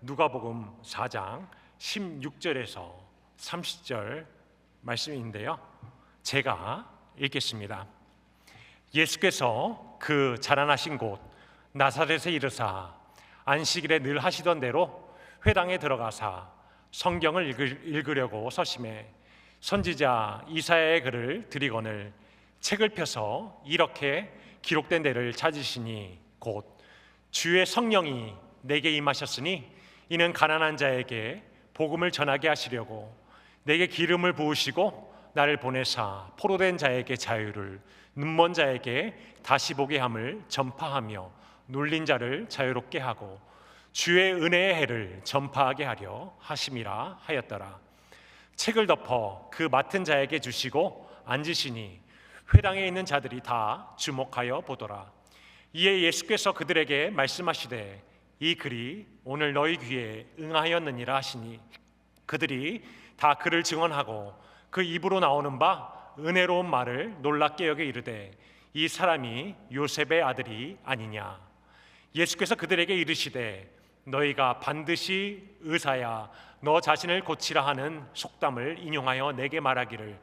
누가복음 4장 16절에서 30절 말씀인데요, 제가 읽겠습니다. 예수께서 그 자라나신 곳 나사렛에 이르사 안식일에 늘 하시던 대로 회당에 들어가사 성경을 읽으려고 서심해 선지자 이사야의 글을 들이거늘 책을 펴서 이렇게 기록된 데를 찾으시니 곧 주의 성령이 내게 임하셨으니 이는 가난한 자에게 복음을 전하게 하시려고 내게 기름을 부으시고 나를 보내사 포로된 자에게 자유를, 눈먼 자에게 다시 보게 함을 전파하며 눌린 자를 자유롭게 하고 주의 은혜의 해를 전파하게 하려 하심이라 하였더라. 책을 덮어 그 맡은 자에게 주시고 앉으시니 회당에 있는 자들이 다 주목하여 보더라. 이에 예수께서 그들에게 말씀하시되 이 글이 오늘 너희 귀에 응하였느니라 하시니 그들이 다 그를 증언하고 그 입으로 나오는 바 은혜로운 말을 놀랍게 여겨 이르되 이 사람이 요셉의 아들이 아니냐. 예수께서 그들에게 이르시되 너희가 반드시 의사야 너 자신을 고치라 하는 속담을 인용하여 내게 말하기를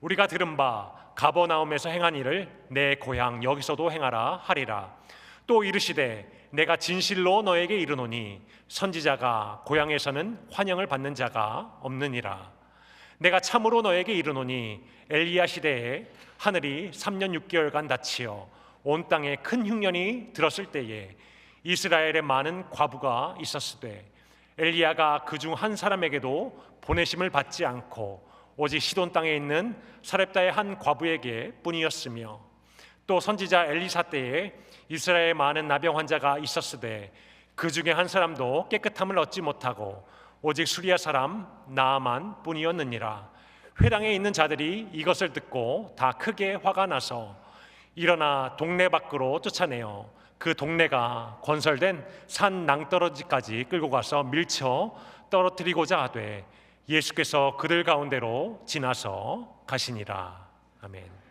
우리가 들은 바 가버나움에서 행한 일을 내 고향 여기서도 행하라 하리라. 또 이르시되 내가 진실로 너에게 이르노니 선지자가 고향에서는 환영을 받는 자가 없느니라. 내가 참으로 너에게 이르노니 엘리야 시대에 하늘이 3년 6개월간 닫히어 온 땅에 큰 흉년이 들었을 때에 이스라엘에 많은 과부가 있었으되 엘리야가 그중 한 사람에게도 보내심을 받지 않고 오직 시돈 땅에 있는 사렙다의 한 과부에게 뿐이었으며 또 선지자 엘리사 때에 이스라엘에 많은 나병 환자가 있었으되 그 중에 한 사람도 깨끗함을 얻지 못하고 오직 수리아 사람 나아만 뿐이었느니라. 회당에 있는 자들이 이것을 듣고 다 크게 화가 나서 일어나 동네 밖으로 쫓아내어 그 동네가 건설된 산 낭떠러지까지 끌고 가서 밀쳐 떨어뜨리고자 하되 예수께서 그들 가운데로 지나서 가시니라. 아멘.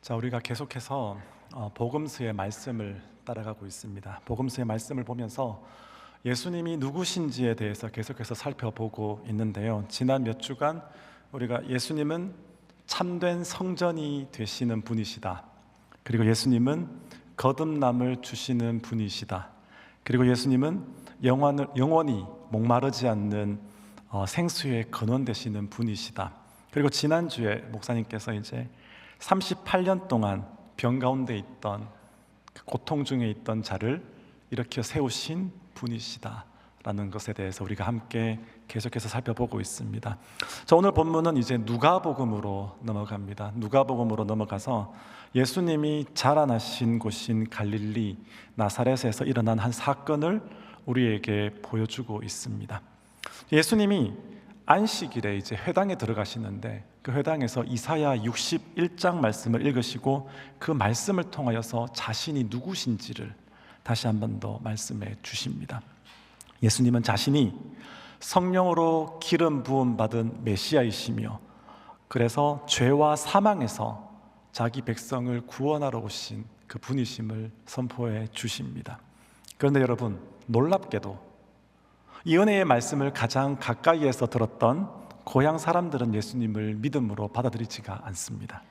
자, 우리가 계속해서 복음서의 말씀을 따라가고 있습니다. 복음서의 말씀을 보면서 예수님이 누구신지에 대해서 계속해서 살펴보고 있는데요, 지난 몇 주간 우리가 예수님은 참된 성전이 되시는 분이시다, 그리고 예수님은 거듭남을 주시는 분이시다, 그리고 예수님은 영원히 목마르지 않는 생수의 근원 되시는 분이시다, 그리고 지난주에 목사님께서 이제 38년 동안 병 가운데 있던, 고통 중에 있던 자를 일으켜 세우신 분이시다라는 것에 대해서 우리가 함께 계속해서 살펴보고 있습니다. 자, 오늘 본문은 이제 누가복음으로 넘어갑니다. 누가복음으로 넘어가서 예수님이 자라나신 곳인 갈릴리 나사렛에서 일어난 한 사건을 우리에게 보여주고 있습니다. 예수님이 안식일에 이제 회당에 들어가시는데 그 회당에서 이사야 61장 말씀을 읽으시고 그 말씀을 통하여서 자신이 누구신지를 다시 한 번 더 말씀해 주십니다. 예수님은 자신이 성령으로 기름 부음 받은 메시아이시며 그래서 죄와 사망에서 자기 백성을 구원하러 오신 그 분이심을 선포해 주십니다. 그런데 여러분, 놀랍게도 이 은혜의 말씀을 가장 가까이에서 들었던 고향 사람들은 예수님을 믿음으로 받아들이지가 않습니다.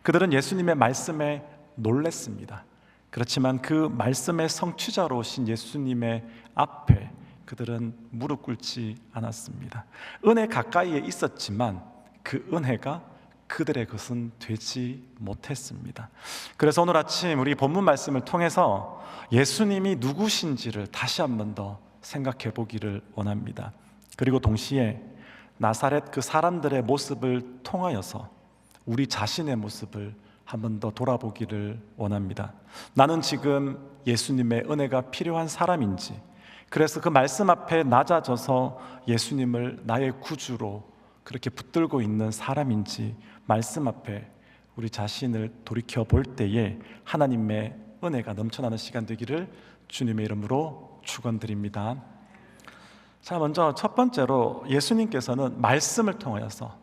그들은 예수님의 말씀에 놀랐습니다. 그렇지만 그 말씀의 성취자로 오신 예수님의 앞에 그들은 무릎 꿇지 않았습니다. 은혜 가까이에 있었지만 그 은혜가 그들의 것은 되지 못했습니다. 그래서 오늘 아침 우리 본문 말씀을 통해서 예수님이 누구신지를 다시 한 번 더 생각해 보기를 원합니다. 그리고 동시에 나사렛 그 사람들의 모습을 통하여서 우리 자신의 모습을 한 번 더 돌아보기를 원합니다. 나는 지금 예수님의 은혜가 필요한 사람인지, 그래서 그 말씀 앞에 낮아져서 예수님을 나의 구주로 그렇게 붙들고 있는 사람인지 말씀 앞에 우리 자신을 돌이켜 볼 때에 하나님의 은혜가 넘쳐나는 시간 되기를 주님의 이름으로 축원드립니다. 자, 먼저 첫 번째로 예수님께서는 말씀을 통하여서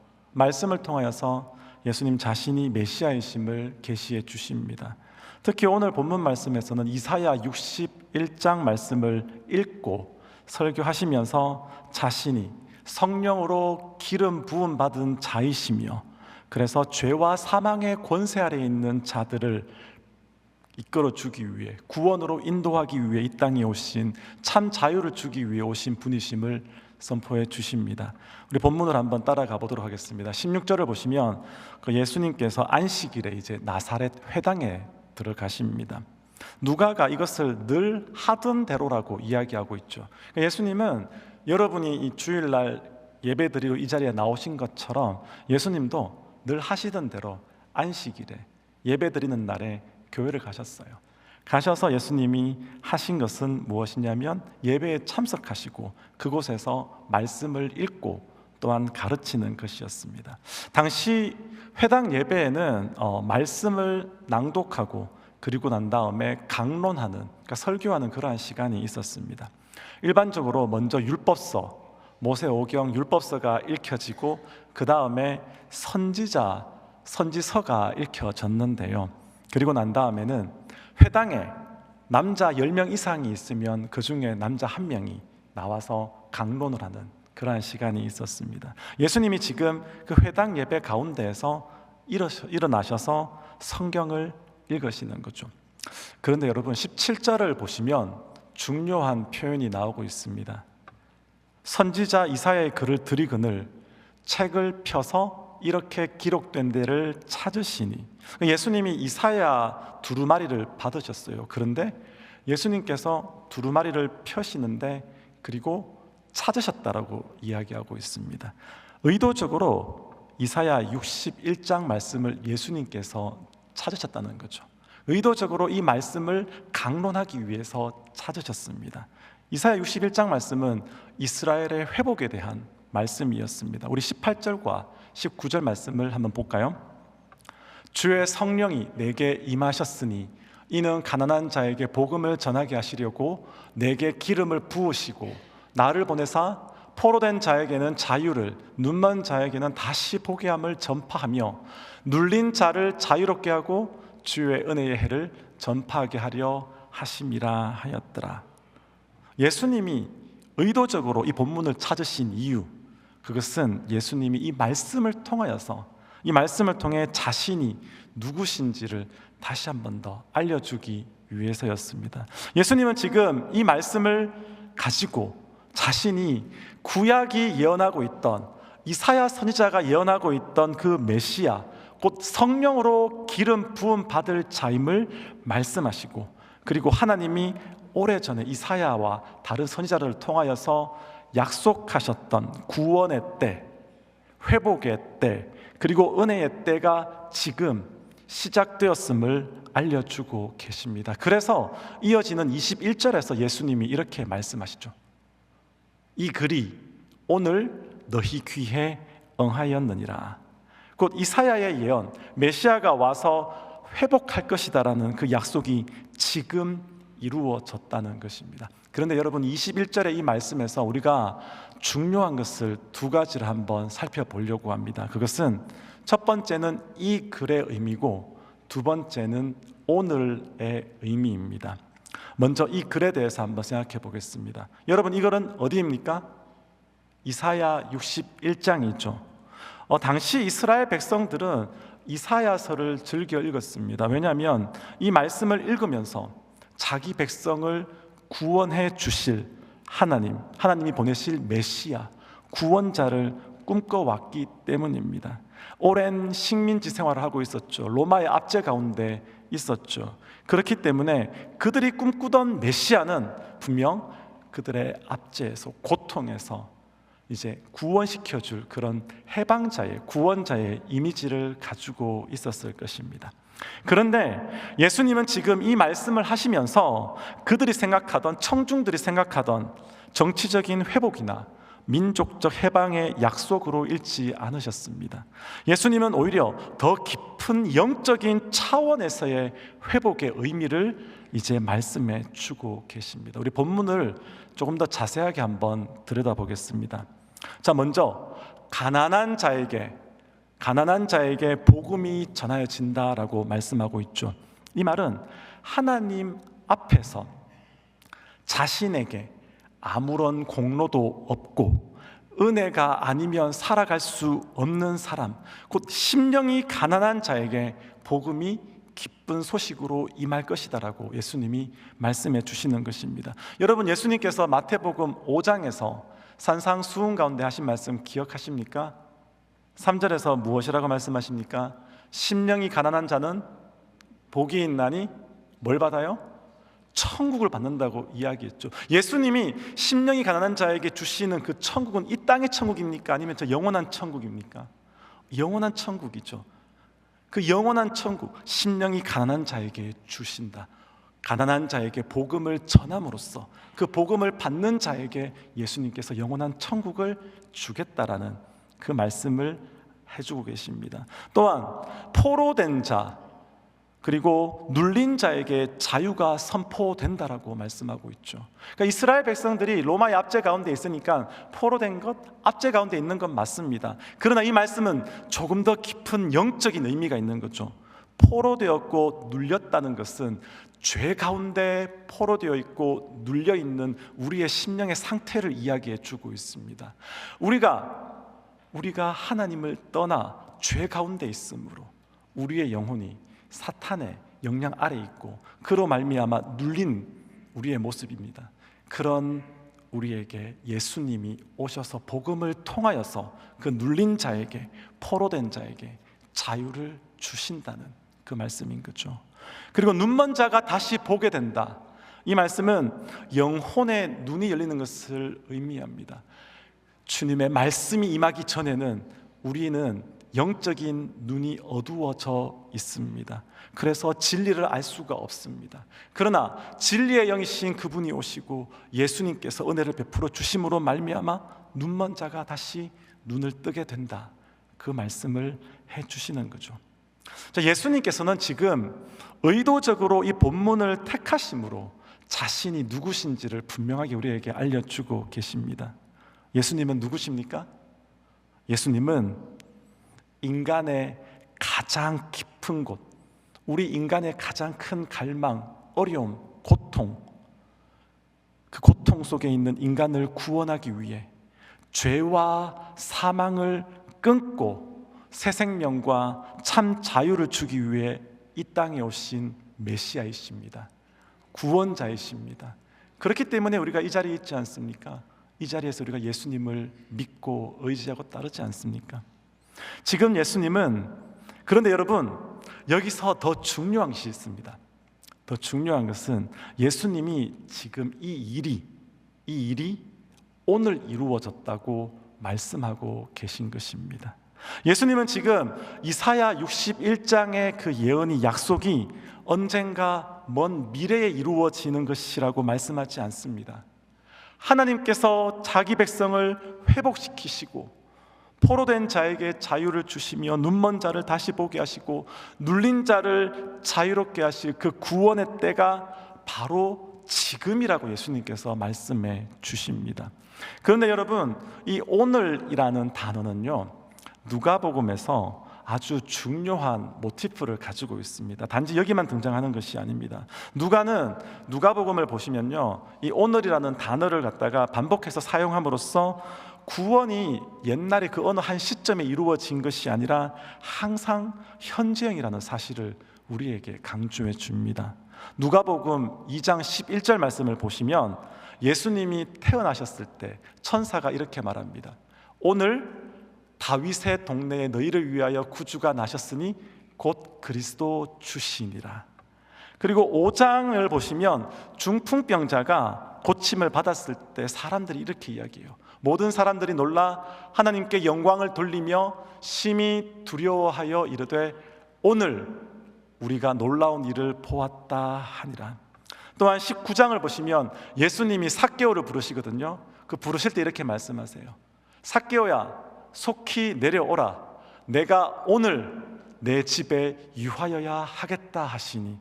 예수님 자신이 메시아이심을 계시해 주십니다. 특히 오늘 본문 말씀에서는 이사야 61장 말씀을 읽고 설교하시면서 자신이 성령으로 기름 부음 받은 자이시며, 그래서 죄와 사망의 권세 아래에 있는 자들을 이끌어 주기 위해, 구원으로 인도하기 위해 이 땅에 오신, 참 자유를 주기 위해 오신 분이심을 선포해 주십니다. 우리 본문을 한번 따라가 보도록 하겠습니다. 16절을 보시면 그 예수님께서 안식일에 이제 나사렛 회당에 들어가십니다. 누가가 이것을 늘 하던 대로라고 이야기하고 있죠. 그러니까 예수님은 여러분이 이 주일날 예배드리러 이 자리에 나오신 것처럼 예수님도 늘 하시던 대로 안식일에 예배드리는 날에 교회를 가셨어요. 가셔서 예수님이 하신 것은 무엇이냐면 예배에 참석하시고 그곳에서 말씀을 읽고 또한 가르치는 것이었습니다. 당시 회당 예배에는 말씀을 낭독하고 그리고 난 다음에 강론하는, 그러니까 설교하는 그러한 시간이 있었습니다. 일반적으로 먼저 율법서, 모세오경 율법서가 읽혀지고 그 다음에 선지서가 읽혀졌는데요. 그리고 난 다음에는 회당에 남자 10명 이상이 있으면 그 중에 남자 1명이 나와서 강론을 하는 그러한 시간이 있었습니다. 예수님이 지금 그 회당 예배 가운데에서 일어나셔서 성경을 읽으시는 거죠. 그런데 여러분 17절을 보시면 중요한 표현이 나오고 있습니다. 선지자 이사야의 글을 들이거늘 책을 펴서 이렇게 기록된 데를 찾으시니, 예수님이 이사야 두루마리를 받으셨어요. 그런데 예수님께서 두루마리를 펴시는데 그리고 찾으셨다라고 이야기하고 있습니다. 의도적으로 이사야 61장 말씀을 예수님께서 찾으셨다는 거죠. 의도적으로 이 말씀을 강론하기 위해서 찾으셨습니다. 이사야 61장 말씀은 이스라엘의 회복에 대한 말씀이었습니다. 우리 18절과 19절 말씀을 한번 볼까요? 주의 성령이 내게 임하셨으니 이는 가난한 자에게 복음을 전하게 하시려고 내게 기름을 부으시고 나를 보내사 포로된 자에게는 자유를, 눈먼 자에게는 다시 보게 함을 전파하며 눌린 자를 자유롭게 하고 주의 은혜의 해를 전파하게 하려 하심이라 하였더라. 예수님이 의도적으로 이 본문을 찾으신 이유, 그것은 예수님이 이 말씀을 통하여서, 이 말씀을 통해 자신이 누구신지를 다시 한 번 더 알려주기 위해서였습니다. 예수님은 지금 이 말씀을 가지고 자신이 구약이 예언하고 있던, 이사야 선지자가 예언하고 있던 그 메시아, 곧 성령으로 기름 부음 받을 자임을 말씀하시고, 그리고 하나님이 오래전에 이사야와 다른 선지자를 통하여서 약속하셨던 구원의 때, 회복의 때, 그리고 은혜의 때가 지금 시작되었음을 알려주고 계십니다. 그래서 이어지는 21절에서 예수님이 이렇게 말씀하시죠. 이 글이 오늘 너희 귀에 응하였느니라. 곧 이사야의 예언, 메시아가 와서 회복할 것이다라는 그 약속이 지금 이루어졌다는 것입니다. 그런데 여러분 21절의 이 말씀에서 우리가 중요한 것을 두 가지를 한번 살펴보려고 합니다. 그것은 첫 번째는 이 글의 의미고 두 번째는 오늘의 의미입니다. 먼저 이 글에 대해서 한번 생각해 보겠습니다. 여러분 이 글은 어디입니까? 이사야 61장이죠. 당시 이스라엘 백성들은 이사야서를 즐겨 읽었습니다. 왜냐하면 이 말씀을 읽으면서 자기 백성을 구원해 주실 하나님이 보내실 메시아, 구원자를 꿈꿔왔기 때문입니다. 오랜 식민지 생활을 하고 있었죠. 로마의 압제 가운데 있었죠. 그렇기 때문에 그들이 꿈꾸던 메시아는 분명 그들의 압제에서, 고통에서 이제 구원시켜줄 그런 해방자의, 구원자의 이미지를 가지고 있었을 것입니다. 그런데 예수님은 지금 이 말씀을 하시면서 그들이 생각하던, 청중들이 생각하던 정치적인 회복이나 민족적 해방의 약속으로 읽지 않으셨습니다. 예수님은 오히려 더 깊은 영적인 차원에서의 회복의 의미를 이제 말씀해 주고 계십니다. 우리 본문을 조금 더 자세하게 한번 들여다보겠습니다. 자, 먼저 가난한 자에게 복음이 전하여진다라고 말씀하고 있죠. 이 말은 하나님 앞에서 자신에게 아무런 공로도 없고 은혜가 아니면 살아갈 수 없는 사람, 곧 심령이 가난한 자에게 복음이 기쁜 소식으로 임할 것이다라고 예수님이 말씀해 주시는 것입니다. 여러분, 예수님께서 마태복음 5장에서 산상수훈 가운데 하신 말씀 기억하십니까? 3절에서 무엇이라고 말씀하십니까? 심령이 가난한 자는 복이 있나니 뭘 받아요? 천국을 받는다고 이야기했죠. 예수님이 심령이 가난한 자에게 주시는 그 천국은 이 땅의 천국입니까? 아니면 저 영원한 천국입니까? 영원한 천국이죠. 그 영원한 천국, 심령이 가난한 자에게 주신다. 가난한 자에게 복음을 전함으로써 그 복음을 받는 자에게 예수님께서 영원한 천국을 주겠다라는 그 말씀을 해주고 계십니다. 또한 포로된 자 그리고 눌린 자에게 자유가 선포된다라고 말씀하고 있죠. 그러니까 이스라엘 백성들이 로마의 압제 가운데 있으니까 포로된 것, 압제 가운데 있는 건 맞습니다. 그러나 이 말씀은 조금 더 깊은 영적인 의미가 있는 거죠. 포로되었고 눌렸다는 것은 죄 가운데 포로되어 있고 눌려 있는 우리의 심령의 상태를 이야기해 주고 있습니다. 우리가 하나님을 떠나 죄 가운데 있으므로 우리의 영혼이 사탄의 영향 아래 있고 그로 말미암아 눌린 우리의 모습입니다. 그런 우리에게 예수님이 오셔서 복음을 통하여서 그 눌린 자에게, 포로된 자에게 자유를 주신다는 그 말씀인 거죠. 그리고 눈먼 자가 다시 보게 된다. 이 말씀은 영혼의 눈이 열리는 것을 의미합니다. 주님의 말씀이 임하기 전에는 우리는 영적인 눈이 어두워져 있습니다. 그래서 진리를 알 수가 없습니다. 그러나 진리의 영이신 그분이 오시고 예수님께서 은혜를 베풀어 주심으로 말미암아 눈먼 자가 다시 눈을 뜨게 된다. 그 말씀을 해주시는 거죠. 자, 예수님께서는 지금 의도적으로 이 본문을 택하심으로 자신이 누구신지를 분명하게 우리에게 알려주고 계십니다. 예수님은 누구십니까? 예수님은 인간의 가장 깊은 곳, 우리 인간의 가장 큰 갈망, 어려움, 고통, 그 고통 속에 있는 인간을 구원하기 위해 죄와 사망을 끊고 새 생명과 참 자유를 주기 위해 이 땅에 오신 메시아이십니다. 구원자이십니다. 그렇기 때문에 우리가 이 자리에 있지 않습니까? 이 자리에서 우리가 예수님을 믿고 의지하고 따르지 않습니까? 지금 예수님은, 그런데 여러분, 여기서 더 중요한 것이 있습니다. 더 중요한 것은 예수님이 지금 이 일이 오늘 이루어졌다고 말씀하고 계신 것입니다. 예수님은 지금 이사야 61장의 그 예언이, 약속이 언젠가 먼 미래에 이루어지는 것이라고 말씀하지 않습니다. 하나님께서 자기 백성을 회복시키시고 포로된 자에게 자유를 주시며 눈먼 자를 다시 보게 하시고 눌린 자를 자유롭게 하실 그 구원의 때가 바로 지금이라고 예수님께서 말씀해 주십니다. 그런데 여러분, 이 오늘이라는 단어는요, 누가복음에서 아주 중요한 모티프를 가지고 있습니다. 단지 여기만 등장하는 것이 아닙니다. 누가복음을 보시면요, 이 오늘이라는 단어를 갖다가 반복해서 사용함으로써 구원이 옛날에 그 어느 한 시점에 이루어진 것이 아니라 항상 현재형이라는 사실을 우리에게 강조해 줍니다. 누가복음 2장 11절 말씀을 보시면 예수님이 태어나셨을 때 천사가 이렇게 말합니다. 오늘 다윗의 동네에 너희를 위하여 구주가 나셨으니 곧 그리스도 주시니라. 그리고 5장을 보시면 중풍병자가 고침을 받았을 때 사람들이 이렇게 이야기해요. 모든 사람들이 놀라 하나님께 영광을 돌리며 심히 두려워하여 이르되 오늘 우리가 놀라운 일을 보았다 하니라. 또한 19장을 보시면 예수님이 삭개오를 부르시거든요. 그 부르실 때 이렇게 말씀하세요. 삭개오야, 속히 내려오라. 내가 오늘 내 집에 유하여야 하겠다 하시니.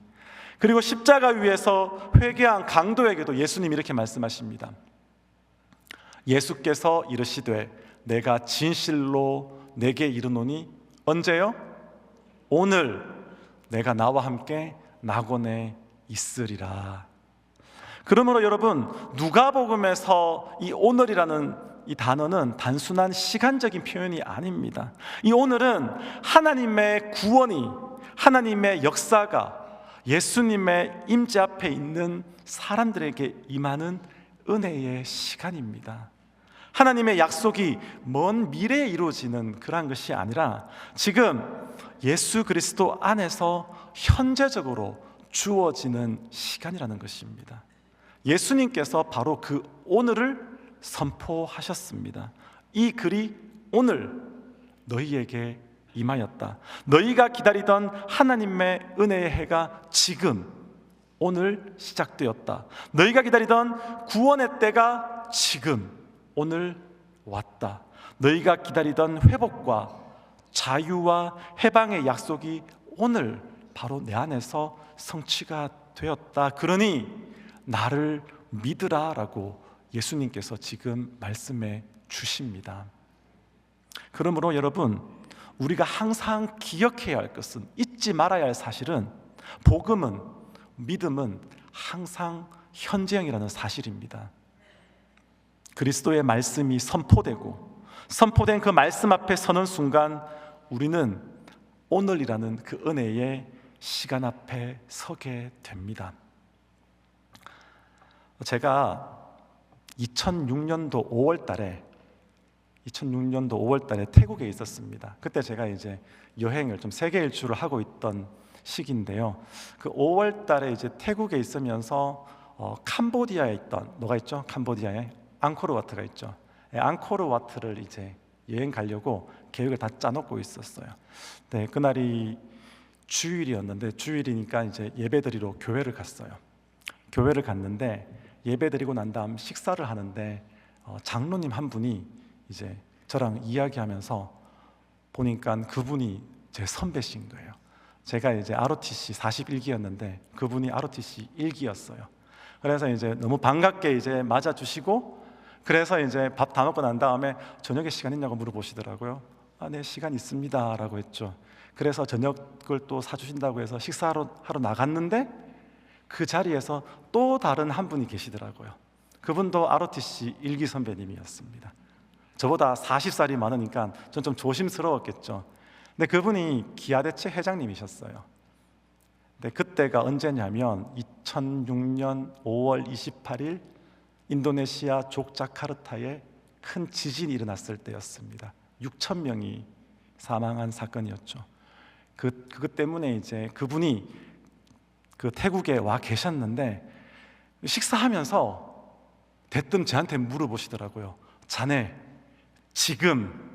그리고 십자가 위에서 회개한 강도에게도 예수님이 이렇게 말씀하십니다. 예수께서 이르시되 내가 진실로 내게 이르노니 언제요? 오늘 내가 나와 함께 낙원에 있으리라. 그러므로 여러분, 누가복음에서 이 오늘이라는 이 단어는 단순한 시간적인 표현이 아닙니다. 이 오늘은 하나님의 구원이, 하나님의 역사가 예수님의 임재 앞에 있는 사람들에게 임하는 은혜의 시간입니다. 하나님의 약속이 먼 미래에 이루어지는 그런 것이 아니라 지금 예수 그리스도 안에서 현재적으로 주어지는 시간이라는 것입니다. 예수님께서 바로 그 오늘을 선포하셨습니다. 이 글이 오늘 너희에게 임하였다. 너희가 기다리던 하나님의 은혜의 해가 지금 오늘 시작되었다. 너희가 기다리던 구원의 때가 지금 오늘 왔다. 너희가 기다리던 회복과 자유와 해방의 약속이 오늘 바로 내 안에서 성취가 되었다. 그러니 나를 믿으라 라고 예수님께서 지금 말씀해 주십니다. 그러므로 여러분, 우리가 항상 기억해야 할 것은, 잊지 말아야 할 사실은 복음은, 믿음은 항상 현재형이라는 사실입니다. 그리스도의 말씀이 선포되고 선포된 그 말씀 앞에 서는 순간 우리는 오늘이라는 그 은혜의 시간 앞에 서게 됩니다. 제가 2006년도 5월 달에 태국에 있었습니다. 그때 제가 이제 여행을 좀 세계 일주를 하고 있던 시기인데요. 그 5월 달에 이제 태국에 있으면서 캄보디아에 있던, 뭐가 있죠? 캄보디아에 앙코르와트가 있죠. 앙코르와트를 이제 여행 가려고 계획을 다 짜놓고 있었어요. 네, 그날이 주일이었는데, 주일이니까 이제 예배드리러 교회를 갔어요. 교회를 갔는데 예배드리고 난 다음 식사를 하는데 장로님 한 분이 이제 저랑 이야기하면서 보니까 그분이 제 선배신 거예요. 제가 이제 ROTC 41기였는데 그분이 ROTC 1기였어요. 그래서 이제 너무 반갑게 이제 맞아주시고, 그래서 이제 밥 다 먹고 난 다음에 저녁에 시간 있냐고 물어보시더라고요. 아, 네, 시간 있습니다 라고 했죠. 그래서 저녁을 또 사주신다고 해서 식사하러 나갔는데 그 자리에서 또 다른 한 분이 계시더라고요. 그분도 ROTC 1기 선배님이었습니다. 저보다 40살이 많으니까 전 좀 조심스러웠겠죠. 근데 그분이 기아대체 회장님이셨어요. 근데 그때가 언제냐면 2006년 5월 28일 인도네시아 족자카르타에 큰 지진이 일어났을 때였습니다. 6천 명이 사망한 사건이었죠. 그것 때문에 이제 그분이 그 태국에 와 계셨는데 식사하면서 대뜸 저한테 물어보시더라고요. 자네 지금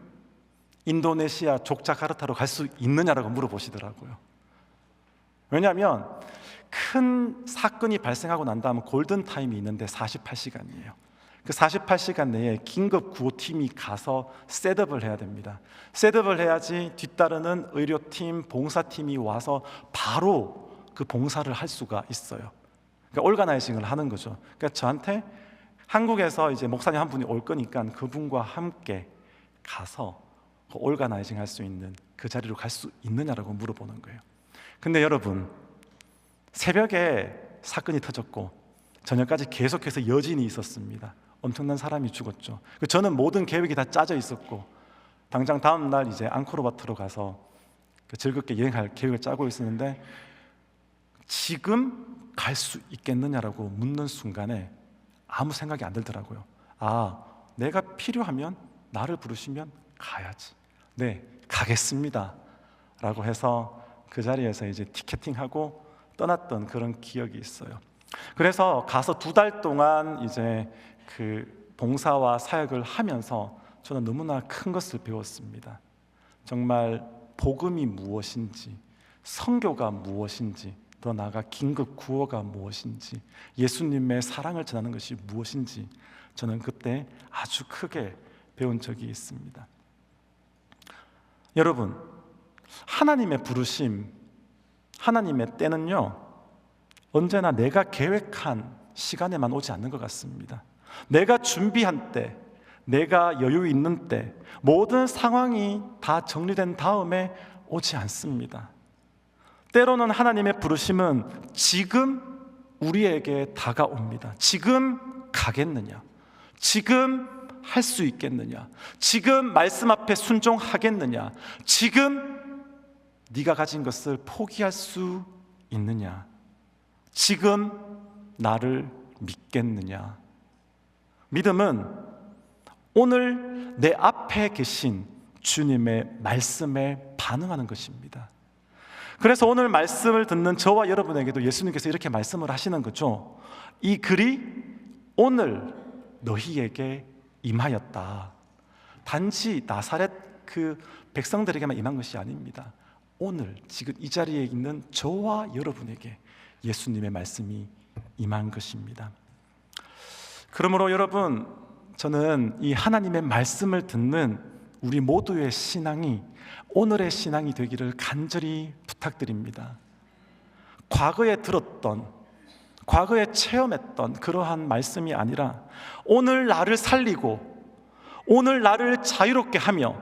인도네시아 족자카르타로 갈 수 있느냐라고 물어보시더라고요. 왜냐하면 큰 사건이 발생하고 난 다음 골든타임이 있는데 48시간이에요. 그 48시간 내에 긴급 구호팀이 가서 셋업을 해야 됩니다. 셋업을 해야지 뒤따르는 의료팀, 봉사팀이 와서 바로 그 봉사를 할 수가 있어요. 그러니까 올가나이징을 하는 거죠. 그러니까 저한테 한국에서 이제 목사님 한 분이 올 거니까 그분과 함께 가서 그 올가나이징 할 수 있는 그 자리로 갈 수 있느냐라고 물어보는 거예요. 근데 여러분, 새벽에 사건이 터졌고 저녁까지 계속해서 여진이 있었습니다. 엄청난 사람이 죽었죠. 저는 모든 계획이 다 짜져 있었고 당장 다음 날 이제 앙코르와트로 가서 즐겁게 여행할 계획을 짜고 있었는데 지금 갈 수 있겠느냐라고 묻는 순간에 아무 생각이 안 들더라고요. 아, 내가 필요하면 나를 부르시면 가야지. 네, 가겠습니다 라고 해서 그 자리에서 이제 티켓팅하고 떠났던 그런 기억이 있어요. 그래서 가서 2달 동안 이제 그 봉사와 사역을 하면서 저는 너무나 큰 것을 배웠습니다. 정말 복음이 무엇인지, 선교가 무엇인지 더 나아가 긴급 구호가 무엇인지, 예수님의 사랑을 전하는 것이 무엇인지 저는 그때 아주 크게 배운 적이 있습니다. 여러분, 하나님의 부르심, 하나님의 때는요, 언제나 내가 계획한 시간에만 오지 않는 것 같습니다. 내가 준비한 때, 내가 여유 있는 때, 모든 상황이 다 정리된 다음에 오지 않습니다. 때로는 하나님의 부르심은 지금 우리에게 다가옵니다. 지금 가겠느냐? 지금 할 수 있겠느냐? 지금 말씀 앞에 순종하겠느냐? 지금 네가 가진 것을 포기할 수 있느냐? 지금 나를 믿겠느냐? 믿음은 오늘 내 앞에 계신 주님의 말씀에 반응하는 것입니다. 그래서 오늘 말씀을 듣는 저와 여러분에게도 예수님께서 이렇게 말씀을 하시는 거죠. 이 글이 오늘 너희에게 임하였다. 단지 나사렛 그 백성들에게만 임한 것이 아닙니다. 오늘 지금 이 자리에 있는 저와 여러분에게 예수님의 말씀이 임한 것입니다. 그러므로 여러분, 저는 이 하나님의 말씀을 듣는 우리 모두의 신앙이 오늘의 신앙이 되기를 간절히 부탁드립니다. 과거에 들었던, 과거에 체험했던 그러한 말씀이 아니라 오늘 나를 살리고 오늘 나를 자유롭게 하며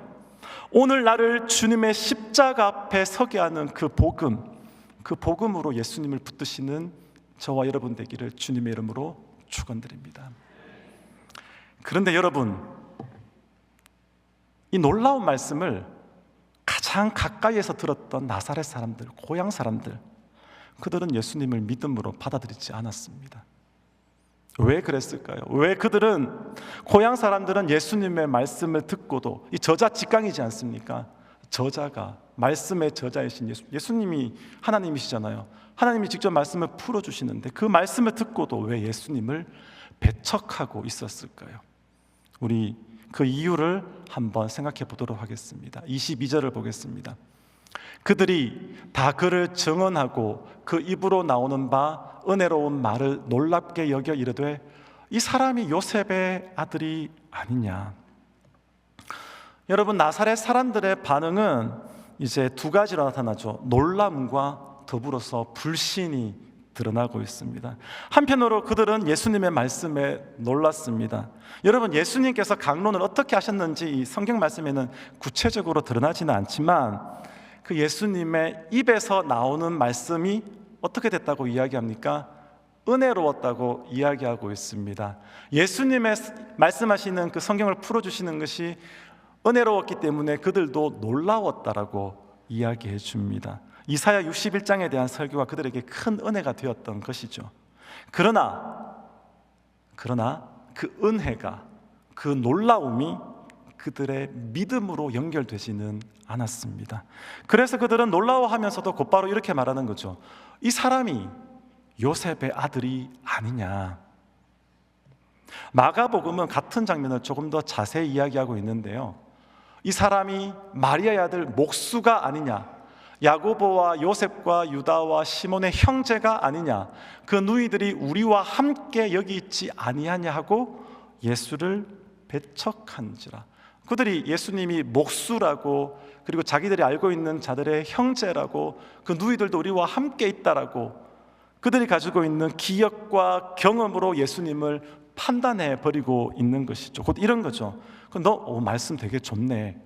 오늘 나를 주님의 십자가 앞에 서게 하는 그 복음으로 예수님을 붙드시는 저와 여러분 되기를 주님의 이름으로 축원드립니다. 그런데 여러분, 이 놀라운 말씀을 가장 가까이에서 들었던 나사렛 사람들, 고향 사람들, 그들은 예수님을 믿음으로 받아들이지 않았습니다. 왜 그랬을까요? 왜 그들은, 고향 사람들은 예수님의 말씀을 듣고도, 이 저자 직강이지 않습니까? 저자가, 말씀의 저자이신 예수님이 하나님이시잖아요. 하나님이 직접 말씀을 풀어주시는데 그 말씀을 듣고도 왜 예수님을 배척하고 있었을까요? 우리 그 이유를 한번 생각해 보도록 하겠습니다. 22절을 보겠습니다. 그들이 다 그를 증언하고 그 입으로 나오는 바 은혜로운 말을 놀랍게 여겨 이르되 이 사람이 요셉의 아들이 아니냐. 여러분, 나사렛 사람들의 반응은 이제 두 가지로 나타나죠. 놀람과 더불어서 불신이 드러나고 있습니다. 한편으로 그들은 예수님의 말씀에 놀랐습니다. 여러분, 예수님께서 강론을 어떻게 하셨는지 이 성경 말씀에는 구체적으로 드러나지는 않지만 그 예수님의 입에서 나오는 말씀이 어떻게 됐다고 이야기합니까? 은혜로웠다고 이야기하고 있습니다. 예수님의 말씀하시는 그 성경을 풀어주시는 것이 은혜로웠기 때문에 그들도 놀라웠다라고 이야기해 줍니다. 이사야 61장에 대한 설교가 그들에게 큰 은혜가 되었던 것이죠. 그러나 그 은혜가, 그 놀라움이 그들의 믿음으로 연결되지는 않았습니다. 그래서 그들은 놀라워하면서도 곧바로 이렇게 말하는 거죠. 이 사람이 요셉의 아들이 아니냐. 마가복음은 같은 장면을 조금 더 자세히 이야기하고 있는데요, 이 사람이 마리아의 아들 목수가 아니냐, 야고보와 요셉과 유다와 시몬의 형제가 아니냐, 그 누이들이 우리와 함께 여기 있지 아니하냐 하고 예수를 배척한지라. 그들이 예수님이 목수라고, 그리고 자기들이 알고 있는 자들의 형제라고, 그 누이들도 우리와 함께 있다라고 그들이 가지고 있는 기억과 경험으로 예수님을 판단해 버리고 있는 것이죠. 곧 이런 거죠. 너 말씀 되게 좋네,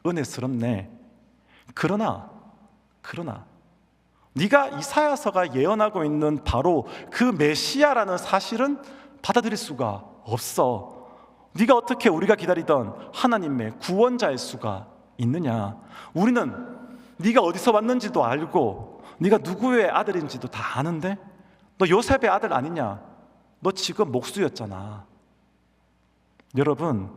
은혜스럽네. 그러나 네가 이사야서가 예언하고 있는 바로 그 메시아라는 사실은 받아들일 수가 없어. 네가 어떻게 우리가 기다리던 하나님의 구원자일 수가 있느냐. 우리는 네가 어디서 왔는지도 알고 네가 누구의 아들인지도 다 아는데 너 요셉의 아들 아니냐? 너 지금 목수였잖아. 여러분,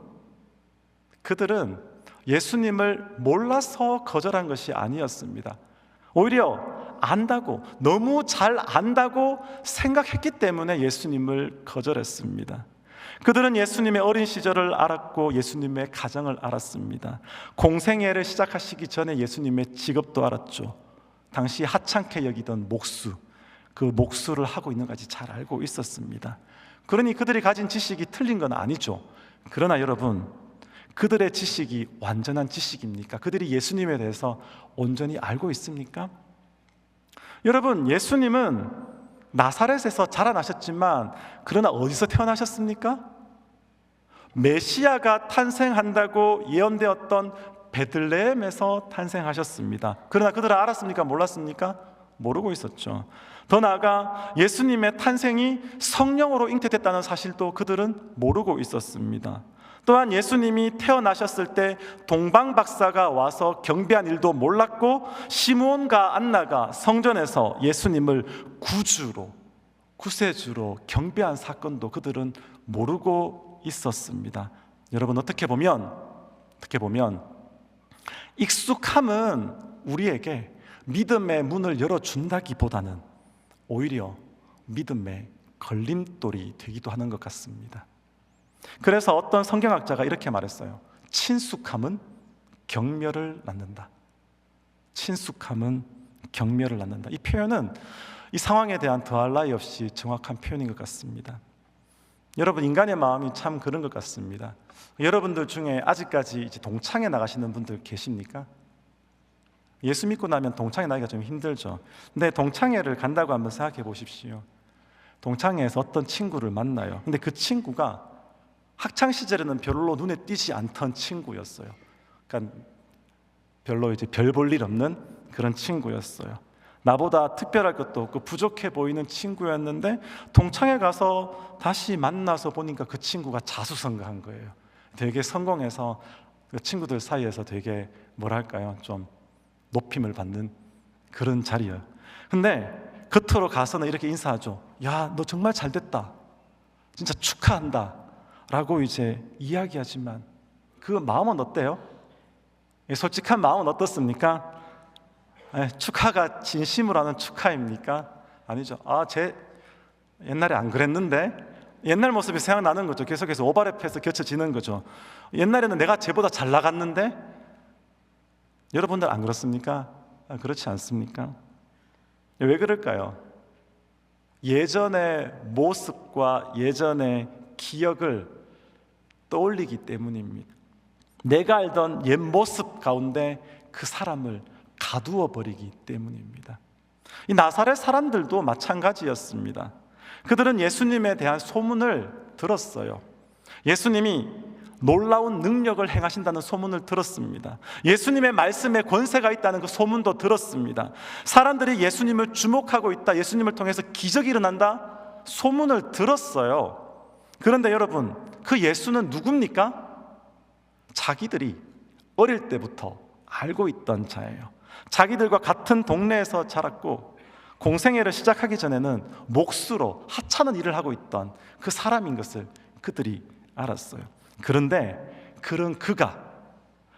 그들은 예수님을 몰라서 거절한 것이 아니었습니다. 오히려 안다고, 너무 잘 안다고 생각했기 때문에 예수님을 거절했습니다. 그들은 예수님의 어린 시절을 알았고 예수님의 가정을 알았습니다. 공생애를 시작하시기 전에 예수님의 직업도 알았죠. 당시 하찮게 여기던 목수, 그 목수를 하고 있는 것까지 잘 알고 있었습니다. 그러니 그들이 가진 지식이 틀린 건 아니죠. 그러나 여러분, 그들의 지식이 완전한 지식입니까? 그들이 예수님에 대해서 온전히 알고 있습니까? 여러분, 예수님은 나사렛에서 자라나셨지만 그러나 어디서 태어나셨습니까? 메시아가 탄생한다고 예언되었던 베들레헴에서 탄생하셨습니다. 그러나 그들은 알았습니까? 몰랐습니까? 모르고 있었죠. 더 나아가 예수님의 탄생이 성령으로 잉태됐다는 사실도 그들은 모르고 있었습니다. 또한 예수님이 태어나셨을 때 동방 박사가 와서 경배한 일도 몰랐고, 시므온과 안나가 성전에서 예수님을 구세주로 경배한 사건도 그들은 모르고 있었습니다. 여러분, 어떻게 보면 익숙함은 우리에게 믿음의 문을 열어준다기보다는 오히려 믿음의 걸림돌이 되기도 하는 것 같습니다. 그래서 어떤 성경학자가 이렇게 말했어요. 친숙함은 경멸을 낳는다. 친숙함은 경멸을 낳는다. 이 표현은 이 상황에 대한 더할 나위 없이 정확한 표현인 것 같습니다. 여러분, 인간의 마음이 참 그런 것 같습니다. 여러분들 중에 아직까지 이제 동창회 나가시는 분들 계십니까? 예수 믿고 나면 동창회 나기가 좀 힘들죠. 근데 동창회를 간다고 한번 생각해 보십시오. 동창회에서 어떤 친구를 만나요. 근데 그 친구가 학창 시절에는 별로 눈에 띄지 않던 친구였어요. 그러니까 별로 이제 별 볼 일 없는 그런 친구였어요. 나보다 특별할 것도 없고 부족해 보이는 친구였는데 동창회 가서 다시 만나서 보니까 그 친구가 자수성가한 거예요. 되게 성공해서 그 친구들 사이에서 되게 뭐랄까요, 좀 높임을 받는 그런 자리예요. 근데 겉으로 가서는 이렇게 인사하죠. 야, 너 정말 잘 됐다. 진짜 축하한다. 라고 이제 이야기하지만 그 마음은 어때요? 솔직한 마음은 어떻습니까? 축하가 진심으로 하는 축하입니까? 아니죠. 제 옛날에 안 그랬는데, 옛날 모습이 생각나는 거죠. 계속해서 오버랩해서 겹쳐지는 거죠. 옛날에는 내가 쟤보다 잘 나갔는데, 여러분들 안 그렇습니까? 그렇지 않습니까? 왜 그럴까요? 예전의 모습과 예전의 기억을 떠올리기 때문입니다. 내가 알던 옛 모습 가운데 그 사람을 가두어 버리기 때문입니다. 이 나사렛 사람들도 마찬가지였습니다. 그들은 예수님에 대한 소문을 들었어요. 예수님이 놀라운 능력을 행하신다는 소문을 들었습니다. 예수님의 말씀에 권세가 있다는 그 소문도 들었습니다. 사람들이 예수님을 주목하고 있다, 예수님을 통해서 기적이 일어난다, 소문을 들었어요. 그런데 여러분, 그 예수는 누굽니까? 자기들이 어릴 때부터 알고 있던 자예요. 자기들과 같은 동네에서 자랐고 공생애를 시작하기 전에는 목수로 하찮은 일을 하고 있던 그 사람인 것을 그들이 알았어요. 그런데 그런 그가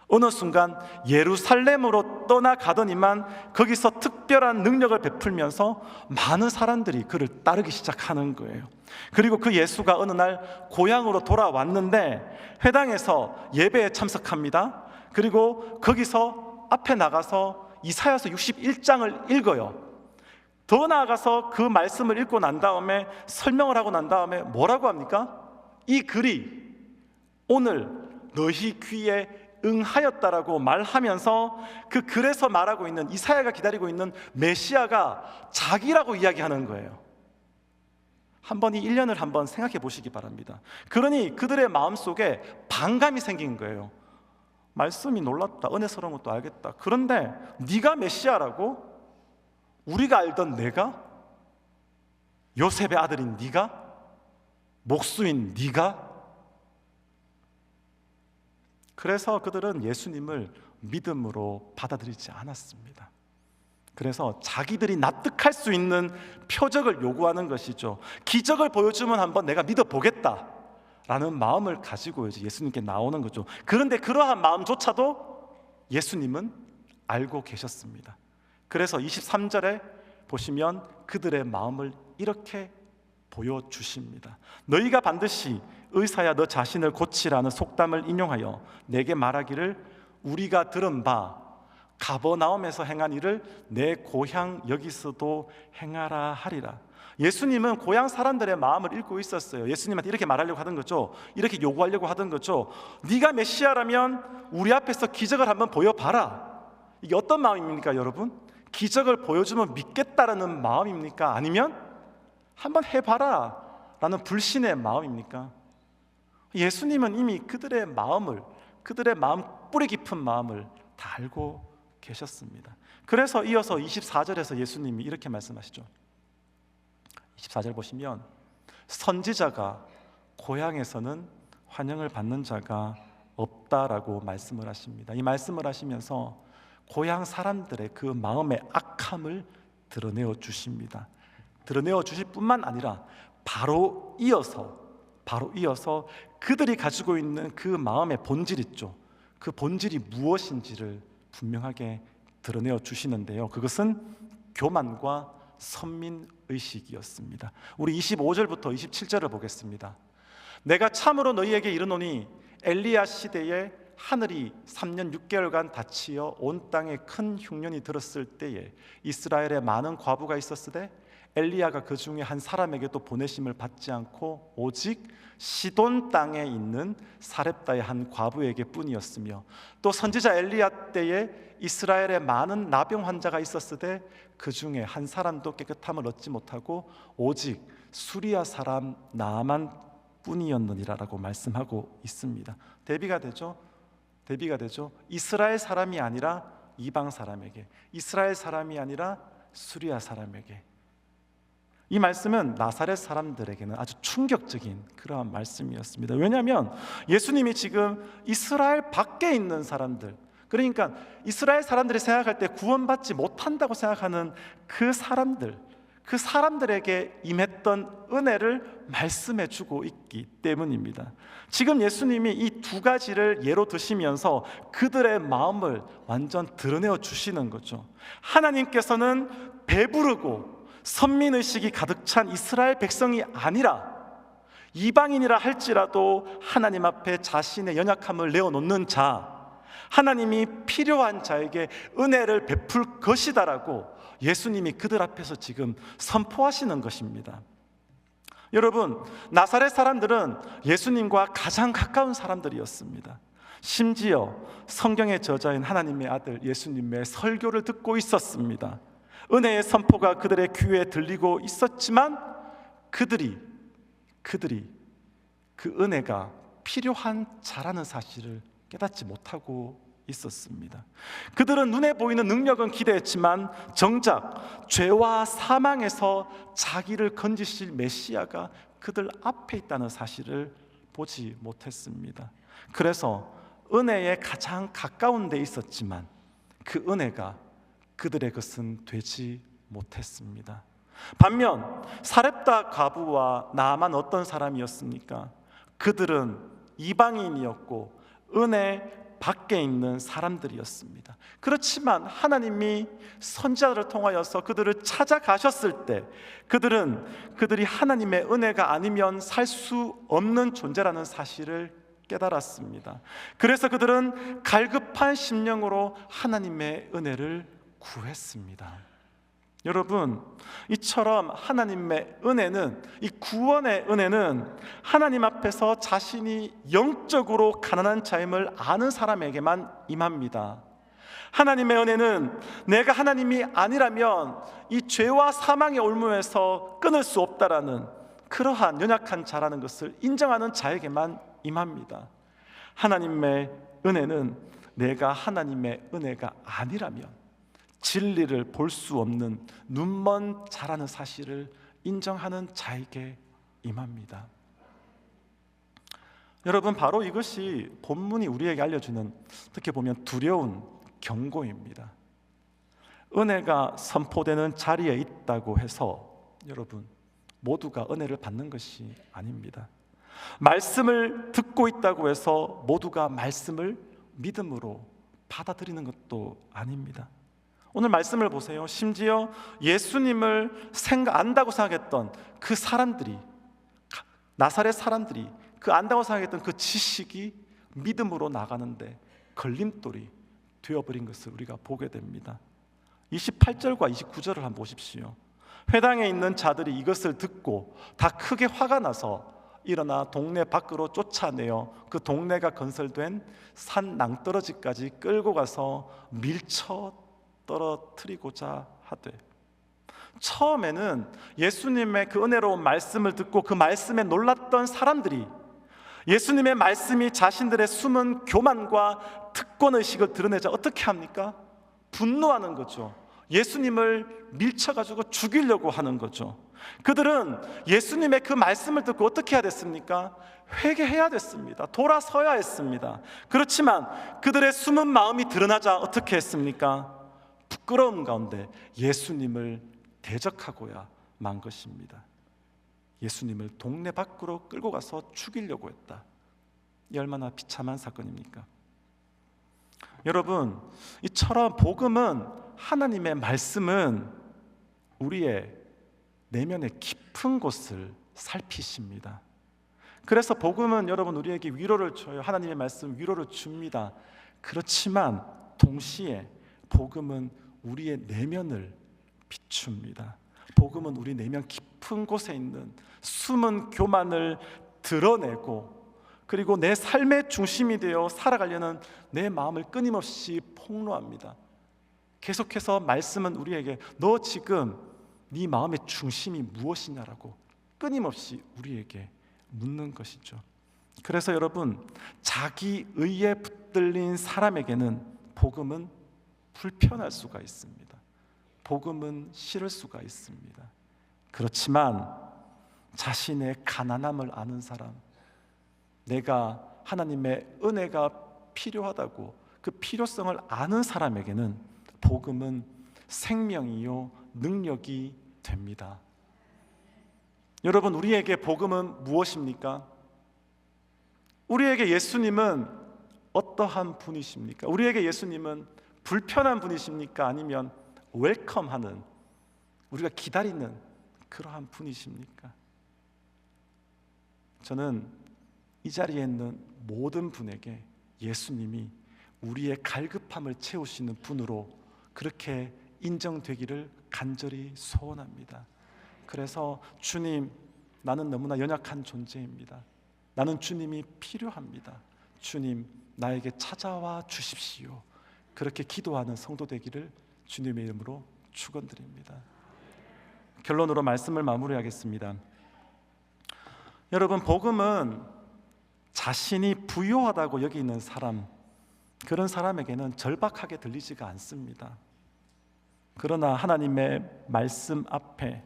어느 순간 예루살렘으로 떠나가더니만 거기서 특별한 능력을 베풀면서 많은 사람들이 그를 따르기 시작하는 거예요. 그리고 그 예수가 어느 날 고향으로 돌아왔는데 회당에서 예배에 참석합니다. 그리고 거기서 앞에 나가서 이사야서 61장을 읽어요. 더 나아가서 그 말씀을 읽고 난 다음에 설명을 하고 난 다음에 뭐라고 합니까? 이 글이 오늘 너희 귀에 응하였다라고 말하면서 그 글에서 말하고 있는 이사야가 기다리고 있는 메시아가 자기라고 이야기하는 거예요. 한번 이 일련을 한번 생각해 보시기 바랍니다. 그러니 그들의 마음속에 반감이 생긴 거예요. 말씀이 놀랍다, 은혜스러운 것도 알겠다. 그런데 네가 메시아라고? 우리가 알던 내가? 요셉의 아들인 네가? 목수인 네가? 그래서 그들은 예수님을 믿음으로 받아들이지 않았습니다. 그래서 자기들이 납득할 수 있는 표적을 요구하는 것이죠. 기적을 보여주면 한번 내가 믿어보겠다 라는 마음을 가지고 이제 예수님께 나오는 거죠. 그런데 그러한 마음조차도 예수님은 알고 계셨습니다. 그래서 23절에 보시면 그들의 마음을 이렇게 보여주십니다. 너희가 반드시 의사야 너 자신을 고치라는 속담을 인용하여 내게 말하기를 우리가 들은 바 가버나움에서 행한 일을 내 고향 여기서도 행하라 하리라. 예수님은 고향 사람들의 마음을 읽고 있었어요. 예수님한테 이렇게 말하려고 하던 거죠. 이렇게 요구하려고 하던 거죠. 네가 메시아라면 우리 앞에서 기적을 한번 보여봐라. 이게 어떤 마음입니까, 여러분? 기적을 보여주면 믿겠다라는 마음입니까? 아니면 한번 해봐라 라는 불신의 마음입니까? 예수님은 이미 그들의 마음을, 그들의 마음 뿌리 깊은 마음을 다 알고 계셨습니다. 그래서 이어서 24절에서 예수님이 이렇게 말씀하시죠. 24절 보시면 선지자가 고향에서는 환영을 받는 자가 없다라고 말씀을 하십니다. 이 말씀을 하시면서 고향 사람들의 그 마음의 악함을 드러내어 주십니다. 드러내어 주실 뿐만 아니라 바로 이어서 그들이 가지고 있는 그 마음의 본질 있죠. 그 본질이 무엇인지를 분명하게 드러내어 주시는데요. 그것은 교만과 선민의식이었습니다. 우리 25절부터 27절을 보겠습니다. 내가 참으로 너희에게 이르노니 엘리야 시대에 하늘이 3년 6개월간 닫히어 온 땅에 큰 흉년이 들었을 때에 이스라엘에 많은 과부가 있었으되 엘리야가 그 중에 한 사람에게도 보내심을 받지 않고 오직 시돈 땅에 있는 사렙다의 한 과부에게 뿐이었으며 또 선지자 엘리야 때에 이스라엘에 많은 나병 환자가 있었으되 그 중에 한 사람도 깨끗함을 얻지 못하고 오직 수리아 사람 나아만 뿐이었느니라라고 말씀하고 있습니다. 대비가 되죠. 이스라엘 사람이 아니라 이방 사람에게, 이스라엘 사람이 아니라 수리아 사람에게. 이 말씀은 나사렛 사람들에게는 아주 충격적인 그러한 말씀이었습니다. 왜냐하면 예수님이 지금 이스라엘 밖에 있는 사람들, 그러니까 이스라엘 사람들이 생각할 때 구원받지 못한다고 생각하는 그 사람들에게 임했던 은혜를 말씀해 주고 있기 때문입니다. 지금 예수님이 이 두 가지를 예로 드시면서 그들의 마음을 완전 드러내어 주시는 거죠. 하나님께서는 배부르고 선민의식이 가득 찬 이스라엘 백성이 아니라 이방인이라 할지라도 하나님 앞에 자신의 연약함을 내어놓는 자, 하나님이 필요한 자에게 은혜를 베풀 것이다라고 예수님이 그들 앞에서 지금 선포하시는 것입니다. 여러분, 나사렛 사람들은 예수님과 가장 가까운 사람들이었습니다. 심지어 성경의 저자인 하나님의 아들 예수님의 설교를 듣고 있었습니다. 은혜의 선포가 그들의 귀에 들리고 있었지만 그들이 그 은혜가 필요한 자라는 사실을 깨닫지 못하고 있었습니다. 그들은 눈에 보이는 능력은 기대했지만 정작 죄와 사망에서 자기를 건지실 메시아가 그들 앞에 있다는 사실을 보지 못했습니다. 그래서 은혜에 가장 가까운 데 있었지만 그 은혜가 그들의 것은 되지 못했습니다. 반면 사렙다 과부와 나아만 어떤 사람이었습니까? 그들은 이방인이었고 은혜 밖에 있는 사람들이었습니다. 그렇지만 하나님이 선지자들을 통하여서 그들을 찾아가셨을 때 그들이 하나님의 은혜가 아니면 살 수 없는 존재라는 사실을 깨달았습니다. 그래서 그들은 갈급한 심령으로 하나님의 은혜를 구했습니다. 여러분, 이처럼 하나님의 은혜는, 이 구원의 은혜는 하나님 앞에서 자신이 영적으로 가난한 자임을 아는 사람에게만 임합니다. 하나님의 은혜는 내가 하나님이 아니라면 이 죄와 사망의 올무에서 끊을 수 없다라는 그러한 연약한 자라는 것을 인정하는 자에게만 임합니다. 하나님의 은혜는 내가 하나님의 은혜가 아니라면 진리를 볼 수 없는 눈먼 자라는 사실을 인정하는 자에게 임합니다. 여러분, 바로 이것이 본문이 우리에게 알려주는, 어떻게 보면 두려운 경고입니다. 은혜가 선포되는 자리에 있다고 해서 여러분 모두가 은혜를 받는 것이 아닙니다. 말씀을 듣고 있다고 해서 모두가 말씀을 믿음으로 받아들이는 것도 아닙니다. 오늘 말씀을 보세요. 심지어 예수님을 안다고 생각했던 그 사람들이, 나사렛 사람들이 그 안다고 생각했던 그 지식이 믿음으로 나가는데 걸림돌이, 되어버린 것을 우리가 보게 됩니다. 28절과 29절을 한번 보십시오. 회당에 있는 자들이 이것을 듣고 다 크게 화가 나서 일어나 동네 밖으로 쫓아내어 그 동네가 건설된 산 낭떠러지까지 끌고 가서 밀쳐 떨어뜨리고자 하되, 처음에는 예수님의 그 은혜로운 말씀을 듣고 그 말씀에 놀랐던 사람들이 예수님의 말씀이 자신들의 숨은 교만과 특권의식을 드러내자 어떻게 합니까? 분노하는 거죠. 예수님을 밀쳐가지고 죽이려고 하는 거죠. 그들은 예수님의 그 말씀을 듣고 어떻게 해야 됐습니까? 회개해야 됐습니다. 돌아서야 했습니다. 그렇지만 그들의 숨은 마음이 드러나자 어떻게 했습니까? 부끄러움 가운데 예수님을 대적하고야 만 것입니다. 예수님을 동네 밖으로 끌고 가서 죽이려고 했다. 이 얼마나 비참한 사건입니까? 여러분, 이처럼 복음은, 하나님의 말씀은 우리의 내면의 깊은 곳을 살피십니다. 그래서 복음은 여러분 우리에게 위로를 줘요. 하나님의 말씀 위로를 줍니다. 그렇지만 동시에 복음은 우리의 내면을 비춥니다. 복음은 우리 내면 깊은 곳에 있는 숨은 교만을 드러내고, 그리고 내 삶의 중심이 되어 살아가려는 내 마음을 끊임없이 폭로합니다. 계속해서 말씀은 우리에게 너 지금 네 마음의 중심이 무엇이냐라고 끊임없이 우리에게 묻는 것이죠. 그래서 여러분, 자기 의에 붙들린 사람에게는 복음은 불편할 수가 있습니다. 복음은 싫을 수가 있습니다. 그렇지만 자신의 가난함을 아는 사람, 내가 하나님의 은혜가 필요하다고 그 필요성을 아는 사람에게는 복음은 생명이요 능력이 됩니다. 여러분, 우리에게 복음은 무엇입니까? 우리에게 예수님은 어떠한 분이십니까? 우리에게 예수님은 불편한 분이십니까? 아니면 웰컴하는, 우리가 기다리는 그러한 분이십니까? 저는 이 자리에 있는 모든 분에게 예수님이 우리의 갈급함을 채우시는 분으로 그렇게 인정되기를 간절히 소원합니다. 그래서 주님, 나는 너무나 연약한 존재입니다. 나는 주님이 필요합니다. 주님, 나에게 찾아와 주십시오. 그렇게 기도하는 성도 되기를 주님의 이름으로 축원드립니다. 결론으로 말씀을 마무리하겠습니다. 여러분, 복음은 자신이 부요하다고 여기는 사람, 그런 사람에게는 절박하게 들리지가 않습니다. 그러나 하나님의 말씀 앞에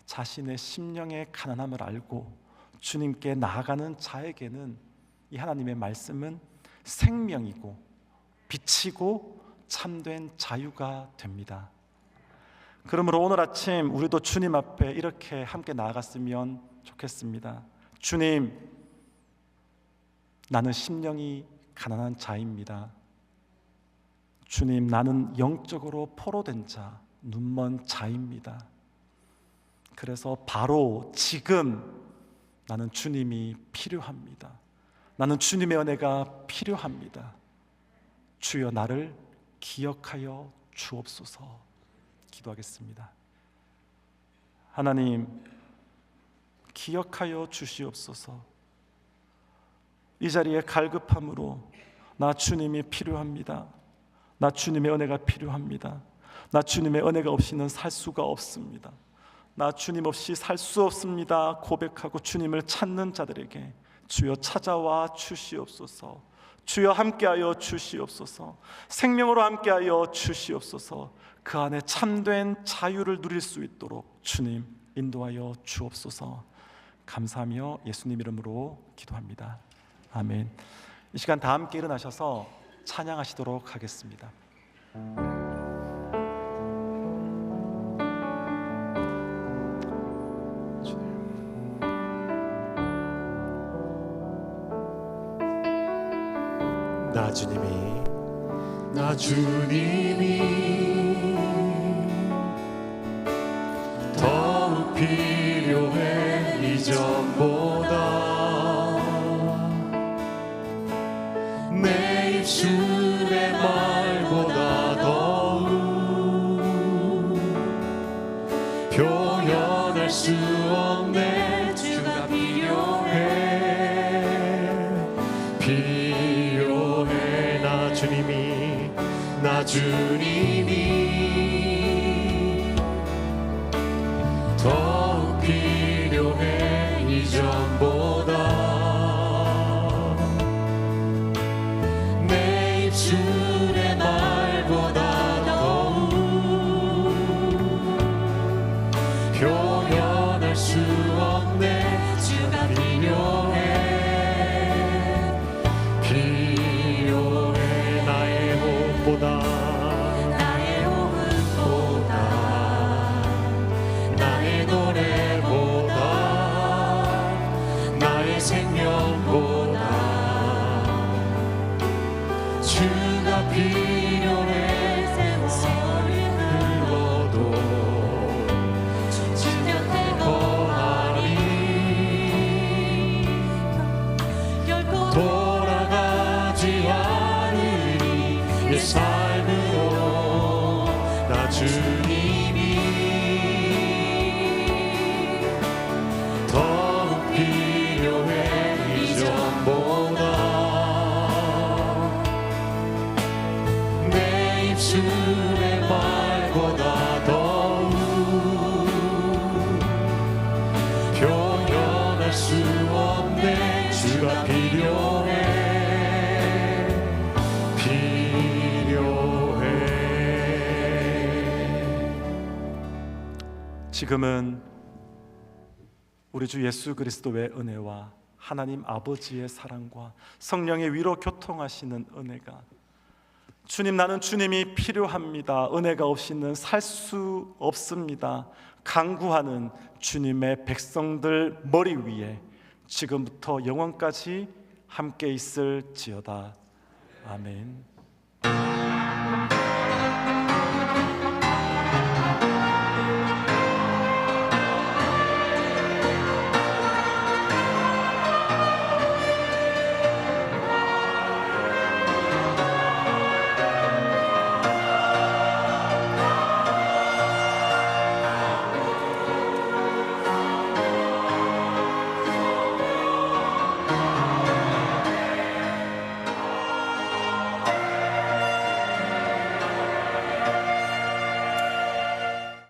자신의 심령의 가난함을 알고 주님께 나아가는 자에게는 이 하나님의 말씀은 생명이고 빛이고 참된 자유가 됩니다. 그러므로 오늘 아침 우리도 주님 앞에 이렇게 함께 나아갔으면 좋겠습니다. 주님, 나는 심령이 가난한 자입니다. 주님, 나는 영적으로 포로된 자, 눈먼 자입니다. 그래서 바로 지금 나는 주님이 필요합니다. 나는 주님의 은혜가 필요합니다. 주여, 나를 기억하여 주옵소서. 기도하겠습니다. 하나님, 기억하여 주시옵소서. 이 자리에 갈급함으로 나 주님이 필요합니다. 나 주님의 은혜가 필요합니다. 나 주님의 은혜가 없이는 살 수가 없습니다. 나 주님 없이 살 수 없습니다 고백하고 주님을 찾는 자들에게 주여 찾아와 주시옵소서. 주여 함께하여 주시옵소서. 생명으로 함께하여 주시옵소서. 그 안에 참된 자유를 누릴 수 있도록 주님 인도하여 주옵소서. 감사하며 예수님 이름으로 기도합니다. 아멘. 이 시간 다 함께 일어나셔서 찬양하시도록 하겠습니다. 나 주님이 더욱 필요해 이전보다 내 입술의 말보다 나 주님이 더욱 필요해 이전보다 내 입술의 말보다 더욱 표현할 수 없네 주가 필요해 나의 호흡보다 나의 노래보다 나의 생명보다 주가 필요해 세월이 흘러도 주 곁에 거하리 결코 돌아가지 않으리 내 삶으로 나 주님이 더욱 필요해 이전보다 내 입술의 말보다 더욱 표현할 수 없네 주가 필요해 지금은 우리 주 예수 그리스도의 은혜와 하나님 아버지의 사랑과 성령의 위로 교통하시는 은혜가 주님 나는 주님이 필요합니다. 은혜가 없이는 살 수 없습니다. 간구하는 주님의 백성들 머리 위에 지금부터 영원까지 함께 있을지어다. 아멘.